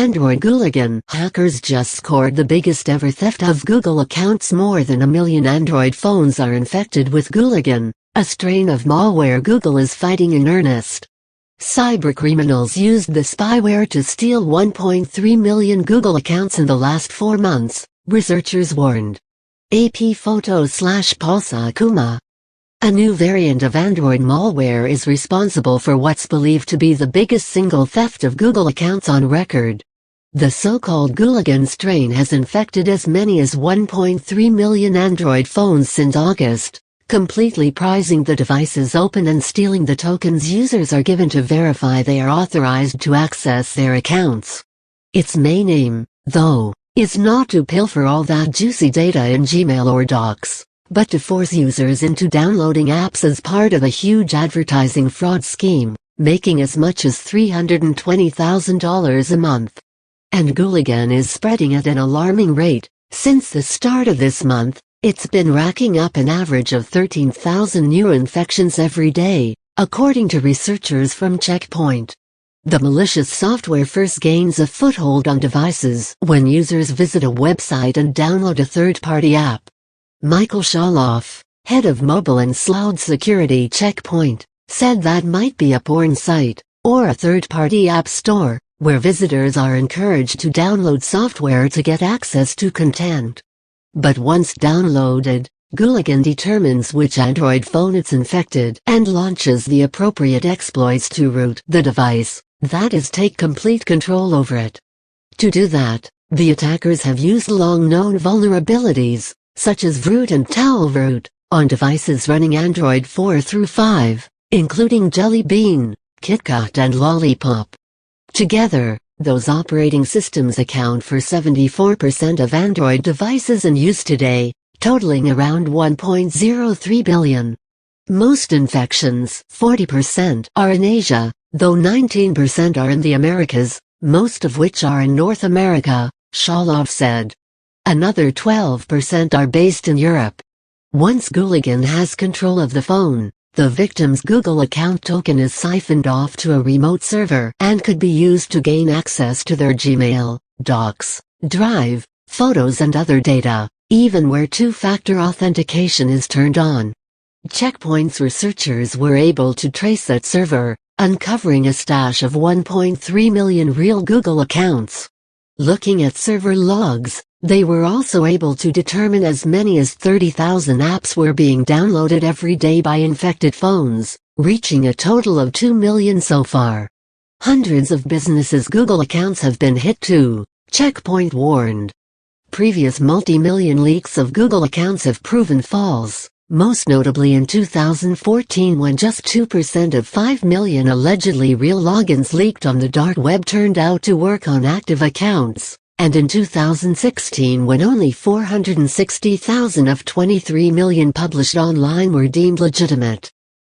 Android Gooligan hackers just scored the biggest ever theft of Google accounts. More than 1 million Android phones are infected with Gooligan, a strain of malware Google is fighting in earnest. Cybercriminals used the spyware to steal 1.3 million Google accounts in the last 4 months, researchers warned. AP Photo/Pulsa Kuma. A new variant of Android malware is responsible for what's believed to be the biggest single theft of Google accounts on record. The so-called Gooligan strain has infected as many as 1.3 million Android phones since August, completely prizing the devices open and stealing the tokens users are given to verify they are authorized to access their accounts. Its main aim, though, is not to pilfer all that juicy data in Gmail or Docs, but to force users into downloading apps as part of a huge advertising fraud scheme, making as much as $320,000 a month. And Gooligan is spreading at an alarming rate. Since the start of this month, it's been racking up an average of 13,000 new infections every day, according to researchers from Check Point. The malicious software first gains a foothold on devices when users visit a website and download a third-party app. Michael Sholoff, head of mobile and cloud security Check Point, said that might be a porn site, or a third-party app store, where visitors are encouraged to download software to get access to content. But once downloaded, Gooligan determines which Android phone it's infected and launches the appropriate exploits to root the device, that is, take complete control over it. To do that, the attackers have used long-known vulnerabilities, such as root and tailroot, on devices running Android 4 through 5, including Jelly Bean, KitKat and Lollipop. Together, those operating systems account for 74% of Android devices in use today, totaling around 1.03 billion. Most infections, 40%, are in Asia, though 19% are in the Americas, most of which are in North America, Sholoff said. Another 12% are based in Europe. Once Gooligan has control of the phone, the victim's Google account token is siphoned off to a remote server and could be used to gain access to their Gmail, Docs, Drive, photos and other data, even where two-factor authentication is turned on. Check Point's researchers were able to trace that server, uncovering a stash of 1.3 million real Google accounts. Looking at server logs, they were also able to determine as many as 30,000 apps were being downloaded every day by infected phones, reaching a total of 2 million so far. Hundreds of businesses' Google accounts have been hit too, Check Point warned. Previous multi-million leaks of Google accounts have proven false, most notably in 2014 when just 2% of 5 million allegedly real logins leaked on the dark web turned out to work on active accounts, and in 2016 when only 460,000 of 23 million published online were deemed legitimate.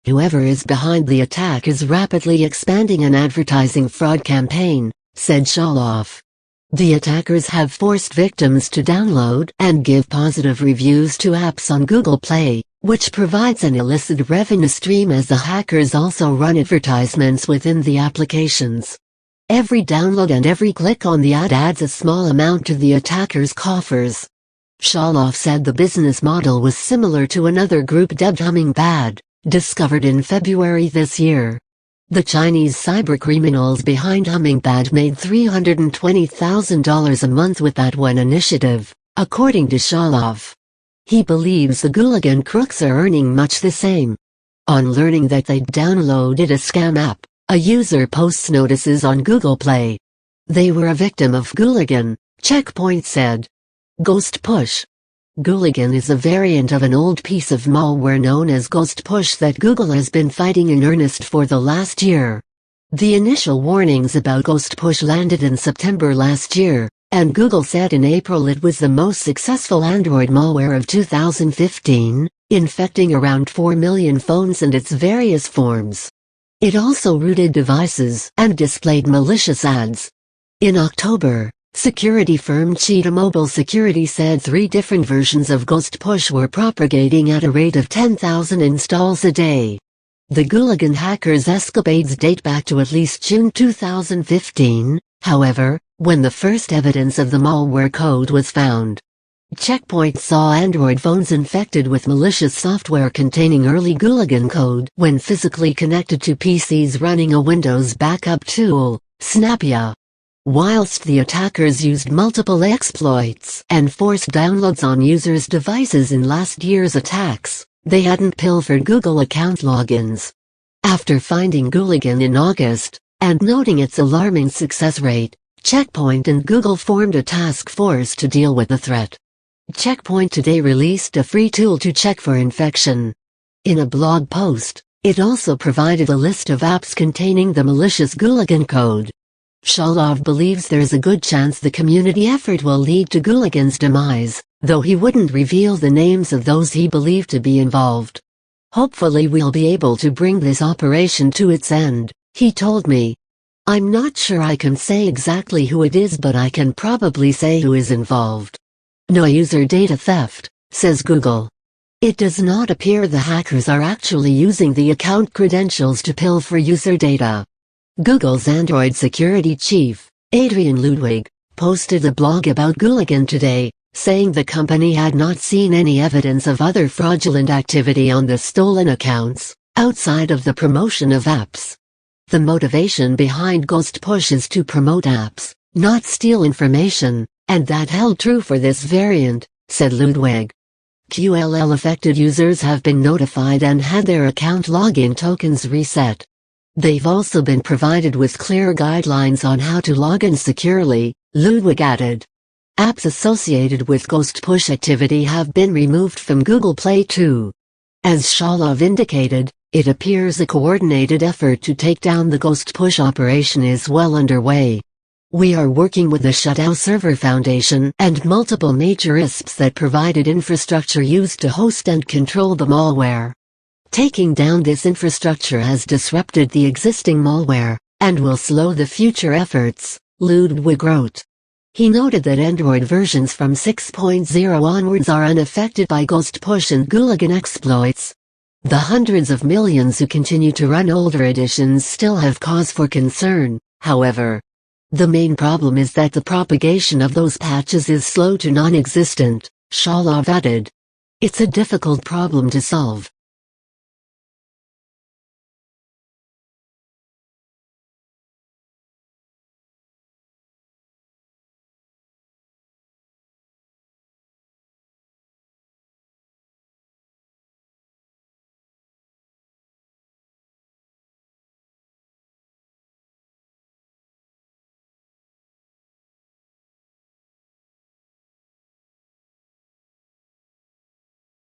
Whoever is behind the attack is rapidly expanding an advertising fraud campaign, said Sholoff. The attackers have forced victims to download and give positive reviews to apps on Google Play, which provides an illicit revenue stream as the hackers also run advertisements within the applications. Every download and every click on the ad adds a small amount to the attackers' coffers. Sholoff said the business model was similar to another group dubbed Hummingbird, discovered in February this year. The Chinese cybercriminals behind Hummingbird made $320,000 a month with that one initiative, according to Sholoff. He believes the Gooligan crooks are earning much the same. On learning that they'd downloaded a scam app, a user posts notices on Google Play. They were a victim of Gooligan, Check Point said. Ghost Push. Gooligan is a variant of an old piece of malware known as Ghost Push that Google has been fighting in earnest for the last year. The initial warnings about Ghost Push landed in September last year, and Google said in April it was the most successful Android malware of 2015, infecting around 4 million phones and its various forms. It also rooted devices and displayed malicious ads. In October, security firm Cheetah Mobile Security said 3 different versions of Ghost Push were propagating at a rate of 10,000 installs a day. The Gooligan hackers' escapades date back to at least June 2015, However, when the first evidence of the malware code was found, Check Point saw Android phones infected with malicious software containing early Gooligan code when physically connected to PCs running a Windows backup tool, Snapia. Whilst the attackers used multiple exploits and forced downloads on users' devices in last year's attacks, they hadn't pilfered Google account logins. After finding Gooligan in August, and noting its alarming success rate, Check Point and Google formed a task force to deal with the threat. Check Point today released a free tool to check for infection. In a blog post, it also provided a list of apps containing the malicious Gooligan code. Shalov believes there's a good chance the community effort will lead to Gooligan's demise, though he wouldn't reveal the names of those he believed to be involved. Hopefully we'll be able to bring this operation to its end, he told me. I'm not sure I can say exactly who it is, but I can probably say who is involved. No user data theft, says Google. It does not appear the hackers are actually using the account credentials to pilfer user data. Google's Android security chief, Adrian Ludwig, posted a blog about Gooligan today, saying the company had not seen any evidence of other fraudulent activity on the stolen accounts, outside of the promotion of apps. The motivation behind Ghost Push is to promote apps, not steal information, and that held true for this variant, said Ludwig. QLL-affected users have been notified and had their account login tokens reset. They've also been provided with clear guidelines on how to log in securely, Ludwig added. Apps associated with Ghost Push activity have been removed from Google Play too. As Shalov indicated, it appears a coordinated effort to take down the Ghost Push operation is well underway. We are working with the Shutout Server Foundation and multiple major ISPs that provided infrastructure used to host and control the malware. Taking down this infrastructure has disrupted the existing malware, and will slow the future efforts, Ludwig wrote. He noted that Android versions from 6.0 onwards are unaffected by Ghost Push and Gooligan exploits. The hundreds of millions who continue to run older editions still have cause for concern, however. The main problem is that the propagation of those patches is slow to non-existent, Shalov added. It's a difficult problem to solve,